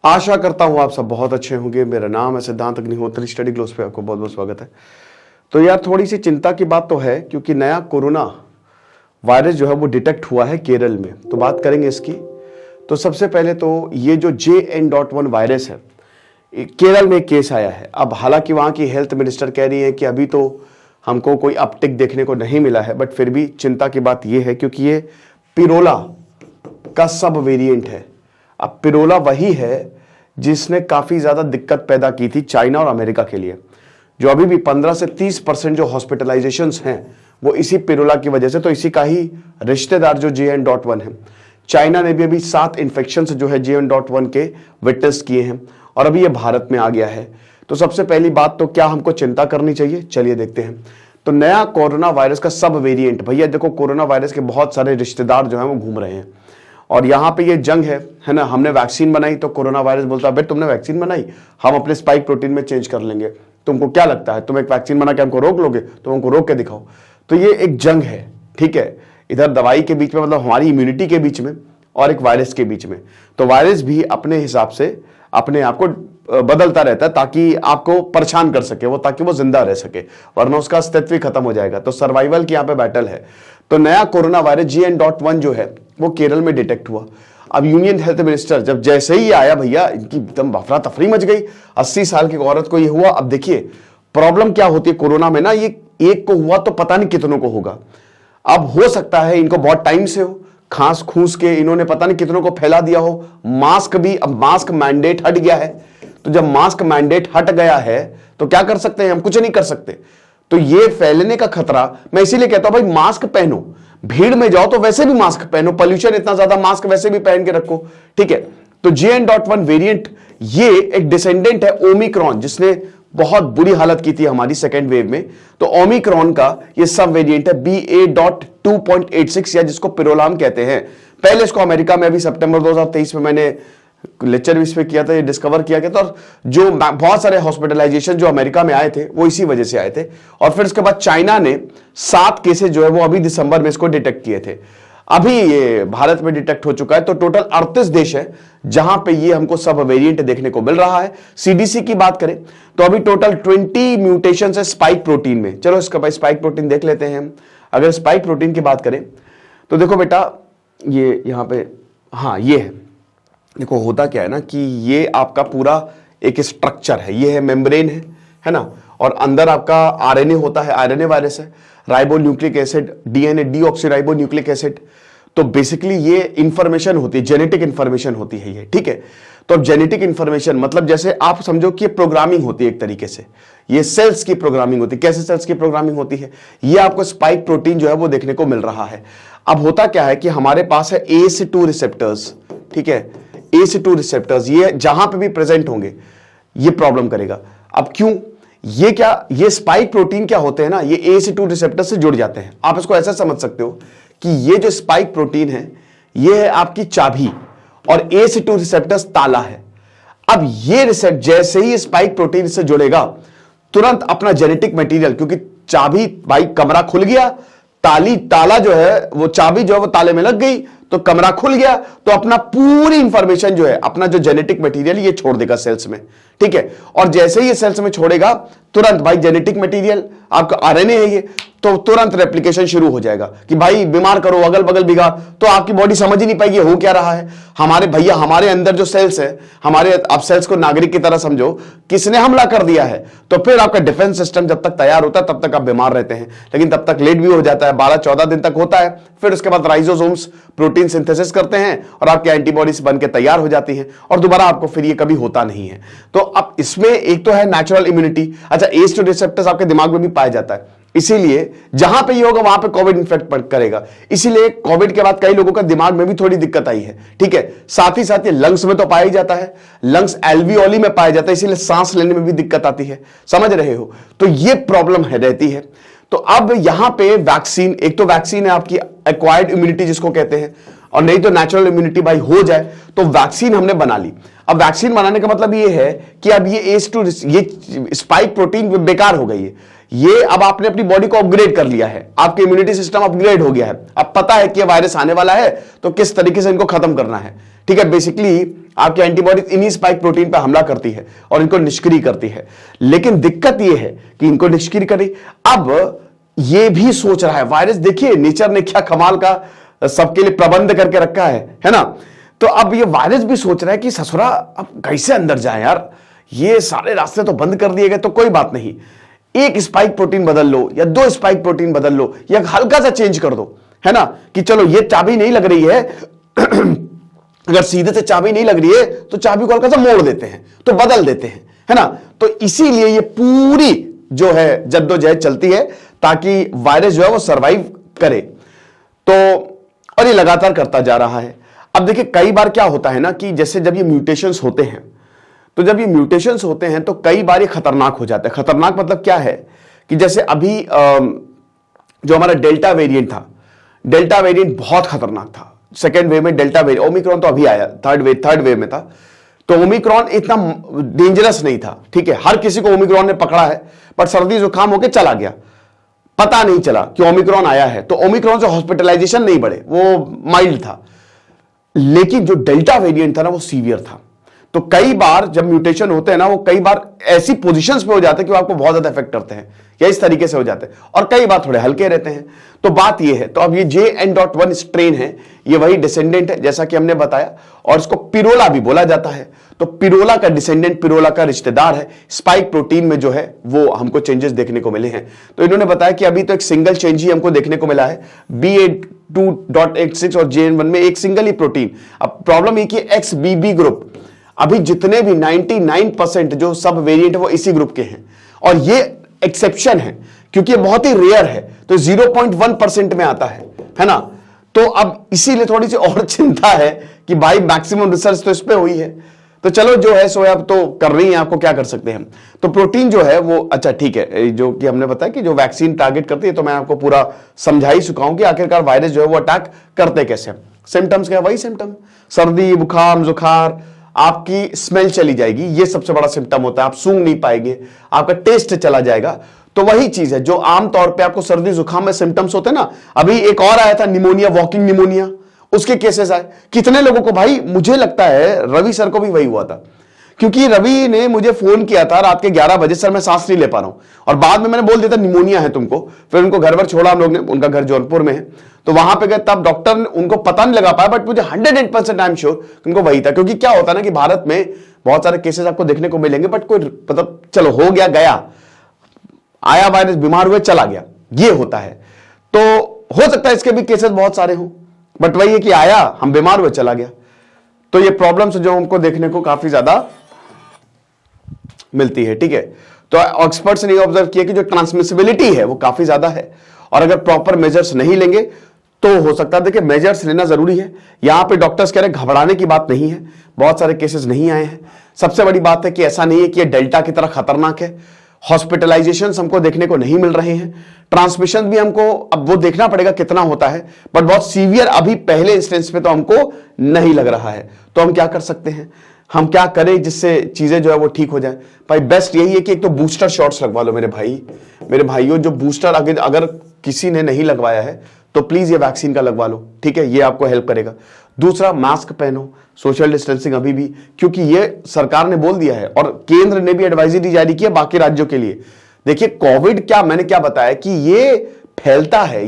आशा करता हूं आप सब बहुत अच्छे होंगे। मेरा नाम है सिद्धांत अग्निहोत्री, स्टडी ग्लोस पे आपको बहुत बहुत स्वागत है। तो यार थोड़ी सी चिंता की बात तो है, क्योंकि नया कोरोना वायरस जो है वो डिटेक्ट हुआ है केरल में, तो बात करेंगे इसकी। तो सबसे पहले तो ये जो JN.1 वायरस है, केरल में एक केस आया है। अब हालांकि वहां की हेल्थ मिनिस्टर कह रही है कि अभी तो हमको कोई अपटिक देखने को नहीं मिला है, बट फिर भी चिंता की बात यह है क्योंकि ये पिरोला का सब वेरिएंट है। अब पिरोला वही है जिसने काफी ज्यादा दिक्कत पैदा की थी चाइना और अमेरिका के लिए, जो अभी भी 15 से 30% जो हॉस्पिटलाइजेशंस हैं वो इसी पिरोला की वजह से। तो इसी का ही रिश्तेदार जो JN.1 है, चाइना ने भी अभी 7 इन्फेक्शन जो है JN.1 के विटनेस किए हैं और अभी ये भारत में आ गया है। तो सबसे पहली बात तो क्या हमको चिंता करनी चाहिए, चलिए देखते हैं। तो नया कोरोना वायरस का सब वेरिएंट, भैया देखो कोरोना वायरस के बहुत सारे रिश्तेदार जो हैं वो घूम रहे हैं और यहाँ पे ये जंग है ना। हमने वैक्सीन बनाई तो कोरोना वायरस बोलता है, भाई तुमने वैक्सीन बनाई, हम अपने स्पाइक प्रोटीन में चेंज कर लेंगे। तुमको क्या लगता है तुम एक वैक्सीन बना के हमको रोक लोगे? तुम हमको रोक के दिखाओ। तो ये एक जंग है, ठीक है, इधर दवाई के बीच में, मतलब हमारी इम्यूनिटी के बीच में, और एक वायरस के बीच में। तो वायरस भी अपने हिसाब से अपने आप को बदलता रहता है ताकि आपको परेशान कर सके वो, ताकि वो जिंदा रह सके, वरना उसका अस्तित्व ही खत्म हो जाएगा। तो सर्वाइवल की यहाँ पे बैटल है। तो नया कोरोना वायरस JN.1 जो है वो केरल में डिटेक्ट हुआ। अब यूनियन हेल्थ मिनिस्टर जब जैसे ही आया, भैया इनकी एकदम अफरा तफरी मच गई। 80 साल की औरत को ये हुआ। अब देखिए प्रॉब्लम क्या होती है कोरोना में ना, ये एक को हुआ तो पता नहीं कितनों को होगा। अब हो सकता है इनको बहुत टाइम से हो, खांस खूंस के इन्होंने पता नहीं कितनों को फैला दिया हो। मास्क भी, अब मास्क मैंडेट हट गया है, तो जब मास्क मैंडेट हट गया है तो क्या कर सकते हैं हम? कुछ नहीं कर सकते। तो ये फैलने का खतरा, मैं इसीलिए कहता हूं भाई मास्क पहनो, भीड़ में जाओ तो वैसे भी मास्क पहनो, पोल्यूशन इतना ज्यादा, मास्क वैसे भी पहन के रखो, ठीक है। तो JN.1 वेरिएंट ये एक डिसेंडेंट है ओमिक्रॉन, जिसने बहुत बुरी हालत की थी हमारी सेकेंड वेव में। तो ओमिक्रॉन का ये सब वेरिएंट है BA.2.86, या जिसको पिरोलाम कहते हैं। पहले इसको अमेरिका में अभी सितंबर 2023 में मैंने लेक्चर भी इस पे किया था, ये डिस्कवर किया गया था। और जो बहुत सारे हॉस्पिटलाइजेशन जो अमेरिका में आए थे वो इसी वजह से आए थे। और फिर उसके बाद चाइना ने 7 केसेस जो है वो अभी दिसंबर में इसको डिटेक्ट किए थे। अभी ये भारत में डिटेक्ट हो चुका है। तो टोटल 38 देश है जहां पे ये हमको सब वेरिएंट देखने को मिल रहा है। CDC की बात करें तो अभी टोटल 20 म्यूटेशन है स्पाइक प्रोटीन में। चलो इसका भाई स्पाइक प्रोटीन देख लेते हैं हम। अगर स्पाइक प्रोटीन की बात करें तो देखो बेटा, ये यहां पे, हाँ ये है। देखो होता क्या है ना कि ये आपका पूरा एक स्ट्रक्चर है, ये है मेम्ब्रेन है ना, और अंदर आपका RNA होता है, RNA वायरस है, ribo nucleic acid, DNA deoxyribo nucleic acid. तो बेसिकली ये इंफॉर्मेशन होती है, जेनेटिक इंफॉर्मेशन होती है ये, ठीक है। तो अब जेनेटिक इंफॉर्मेशन मतलब जैसे आप समझो कि प्रोग्रामिंग होती है एक तरीके से, ये सेल्स की प्रोग्रामिंग होती है। कैसे सेल्स की प्रोग्रामिंग होती है? ये आपको स्पाइक प्रोटीन जो है वो देखने को मिल रहा है। अब होता क्या है कि हमारे पास है ACE2 रिसेप्टर्स, ठीक है, ACE2 रिसेप्टर्स, ये जहां पे भी प्रेजेंट होंगे ये प्रॉब्लम करेगा। अब क्यों? ये क्या, ये स्पाइक प्रोटीन क्या होते हैं ना, ये ACE2 रिसेप्टर से जुड़ जाते हैं। आप इसको ऐसा समझ सकते हो कि ये जो स्पाइक प्रोटीन है ये है आपकी चाबी और ACE2 रिसेप्टर्स ताला है। अब ये रिसेप्टर जैसे ही स्पाइक प्रोटीन से जुड़ेगा तुरंत अपना जेनेटिक मटेरियल, क्योंकि चाबी भाई कमरा खुल गया, ताला जो है वो चाबी जो है वो ताले में लग गई तो कमरा खुल गया, तो अपना पूरी इंफॉर्मेशन जो है, अपना जो जेनेटिक मटेरियल ये छोड़ देगा सेल्स में, ठीक है। और जैसे ही ये सेल्स में छोड़ेगा तुरंत भाई जेनेटिक मटेरियल आपका RNA है ये, तो तुरंत रेप्लिकेशन शुरू हो जाएगा कि भाई बीमार करो, अगल बगल बिगाड़, तो आपकी बॉडी समझ ही नहीं पाएगी हो क्या रहा है। हमारे भैया हमारे अंदर जो सेल्स है, हमारे आप सेल्स को नागरिक की तरह समझो, किसने हमला कर दिया है, तो फिर आपका डिफेंस सिस्टम जब तक तैयार होता है तब तक आप बीमार रहते हैं, लेकिन तब तक लेट भी हो जाता है, 12-14 दिन तक होता है। फिर उसके बाद राइजोसोम्स प्रोटीन सिंथेसिस करते हैं और आपकी एंटीबॉडीज बन के तैयार हो जाती हैं और दोबारा आपको फिर ये कभी होता नहीं है। तो अब इसमें एक तो है नेचुरल इम्यूनिटी। अच्छा, ACE2 रिसेप्टर्स आपके दिमाग में भी पाया जाता है, इसीलिए जहां पे ये होगा वहां पे कोविड इन्फेक्ट करेगा। इसीलिए कोविड के बाद कई लोगों का दिमाग में भी थोड़ी दिक्कत आई है, ठीक है। साथ ही साथ ये लंग्स में तो पाया ही जाता है, लंग्स एल्वियोली में पाया जाता है, इसीलिए सांस लेने में भी दिक्कत आती है, समझ रहे हो। तो ये प्रॉब्लम है रहती है। तो अब यहां पे वैक्सीन, एक तो वैक्सीन है आपकी एक्वायर्ड इम्यूनिटी जिसको कहते हैं, और नहीं तो नेचुरल इम्यूनिटी भाई हो जाए, तो वैक्सीन हमने बना ली। अब वैक्सीन बनाने का मतलब ये है कि अब ये ACE2 ये स्पाइक प्रोटीन बेकार हो गई है, ये अब आपने अपनी बॉडी को अपग्रेड कर लिया है, आपके इम्यूनिटी सिस्टम अपग्रेड हो गया है। अब पता है कि ये वायरस आने वाला है तो किस तरीके से इनको खत्म करना है, ठीक है। बेसिकली आपकी एंटीबॉडीज इन्हीं स्पाइक प्रोटीन पर हमला करती है और इनको निष्क्रिय करती है। लेकिन दिक्कत यह है कि इनको निष्क्रिय करी, अब यह भी सोच रहा है वायरस, देखिए नेचर ने क्या कमाल का सबके लिए प्रबंध करके रखा है ना। तो अब ये वायरस भी सोच रहा है कि ससुरा अब कैसे अंदर जाए यार, ये सारे रास्ते तो बंद कर दिए गए, तो कोई बात नहीं, एक स्पाइक प्रोटीन बदल लो या 2 स्पाइक प्रोटीन बदल लो या हल्का सा चेंज कर दो, है ना, कि चलो ये चाबी नहीं लग रही है अगर सीधे से चाबी नहीं लग रही है तो चाबी को हल्का सा मोड़ देते हैं, तो बदल देते हैं, है ना। तो इसीलिए ये पूरी जो है जद्दोजहद चलती है ताकि वायरस जो है वो सरवाइव करे। तो और ये लगातार करता जा रहा है। अब देखिए कई बार क्या होता है ना कि जैसे जब ये म्यूटेशंस होते हैं, तो जब ये म्यूटेशंस होते हैं तो कई बार ये खतरनाक हो जाते हैं। खतरनाक मतलब क्या है कि जैसे अभी जो हमारा डेल्टा वेरिएंट था, डेल्टा वेरिएंट बहुत खतरनाक था। सेकेंड वेव में डेल्टा वेरिएंट, ओमिक्रॉन तो अभी आया, थर्ड वेव में था, तो ओमिक्रॉन इतना डेंजरस नहीं था, ठीक है, हर किसी को ओमिक्रॉन ने पकड़ा है, पर सर्दी जुकाम होकर चला गया, पता नहीं चला कि ओमिक्रॉन आया है। तो ओमिक्रॉन से हॉस्पिटलाइजेशन नहीं बढ़े, वो माइल्ड था। लेकिन जो डेल्टा वेरिएंट था ना वो सीवियर था। तो कई बार जब म्यूटेशन होते हैं ना, वो कई बार ऐसी पोजीशंस पे हो जाते हैं कि वो आपको बहुत ज्यादा इफेक्ट करते हैं, या इस तरीके से हो जाते हैं, और कई बार थोड़े हल्के रहते हैं। तो बात ये है, तो अब ये JN.1 स्ट्रेन है, ये वही डिसेंडेंट है जैसा कि हमने बताया, और इसको पिरोला भी बोला जाता है। तो पिरोला का डिसेंडेंट, पिरोला का रिश्तेदार है। स्पाइक प्रोटीन में जो है वो हमको चेंजेस देखने को मिले हैं। तो इन्होंने बताया कि अभी तो एक सिंगल चेंज ही हमको देखने को मिला है, BA.2.86 और JN.1 में एक सिंगल ही प्रोटीन। अब प्रॉब्लम ये कि XBB ग्रुप, अभी जितने भी 99% जो सब वेरिएंट है वो इसी ग्रुप के हैं, और ये एक्सेप्शन है क्योंकि ये बहुत ही रेयर है, तो 0.1% में आता है ना। तो अब इसीलिए थोड़ी सी और चिंता है कि भाई मैक्सिमम रिसर्च तो इस पे हुई है, तो चलो जो है सो अब तो कर रही है, आपको क्या कर सकते हैं हम। तो प्रोटीन जो है वो अच्छा ठीक है, जो कि हमने बताया कि जो वैक्सीन टारगेट करती है, तो मैं आपको पूरा समझा ही चुका हूं कि आखिरकार वायरस जो है वो अटैक करते कैसे हैं। सिम्टम्स क्या, वही सिम्टम, सर्दी, बुखार, जुखार, आपकी स्मेल चली जाएगी, ये सबसे बड़ा सिम्टम होता है, आप सूंघ नहीं पाएंगे, आपका टेस्ट चला जाएगा। तो वही चीज है जो आमतौर पे आपको सर्दी जुकाम में सिम्टम्स होते हैं ना। अभी एक और आया था निमोनिया, वॉकिंग निमोनिया, उसके केसेस आए कितने लोगों को, भाई मुझे लगता है रवि सर को भी वही हुआ था, क्योंकि रवि ने मुझे फोन किया था रात के 11 बजे, सर मैं सांस नहीं ले पा रहा हूं, और बाद में मैंने बोल दिया था निमोनिया है तुमको। फिर उनको घर पर छोड़ा हम लोग ने, उनका घर जौनपुर में है, तो वहां पे गए, तब डॉक्टर ने उनको पता नहीं लगा पाया, बट मुझे 108% आई एम श्योर उनको वही था। क्योंकि क्या होता है ना कि भारत में बहुत सारे केसेस आपको देखने को मिलेंगे, बट कोई मतलब चलो हो गया गया, आया वायरस, बीमार हुए, चला गया, ये होता है। तो हो सकता है इसके भी केसेस बहुत सारे हों, बट वही है कि आया, हम बीमार हुए, चला गया। तो ये प्रॉब्लम्स जो हमको देखने को काफी ज्यादा मिलती है, ठीक है। तो एक्सपर्ट्स ने ऑब्जर्व किया कि जो ट्रांसमिसिबिलिटी है वो काफी ज्यादा है, और अगर प्रॉपर मेजर्स नहीं लेंगे तो हो सकता है, देखिए मेजर्स लेना जरूरी है। यहां पे डॉक्टर्स कह रहे हैं घबराने की बात नहीं है, बहुत सारे केसेस नहीं आए हैं। सबसे बड़ी बात है कि ऐसा नहीं है कि ये डेल्टा की तरह खतरनाक है। हॉस्पिटलाइजेशन हमको देखने को नहीं मिल रहे हैं, ट्रांसमिशन भी हमको अब वो देखना पड़ेगा कितना होता है, बट बहुत सीवियर अभी पहले इंस्टेंस पे तो हमको नहीं लग रहा है। तो हम क्या कर सकते हैं, हम क्या करें जिससे चीजें जो है वो ठीक हो जाए। भाई बेस्ट यही है कि एक तो बूस्टर शॉट्स लगवा लो मेरे भाई, मेरे भाइयों, जो बूस्टर अगर किसी ने नहीं लगवाया है तो प्लीज ये वैक्सीन का लगवा लो, ठीक है, ये आपको हेल्प करेगा। दूसरा, मास्क पहनो, सोशल डिस्टेंसिंग अभी भी, क्योंकि ये सरकार ने बोल दिया है और केंद्र ने भी एडवाइजरी जारी की है बाकी राज्यों के लिए। देखिए कोविड क्या, मैंने क्या बताया कि ये फैलता है।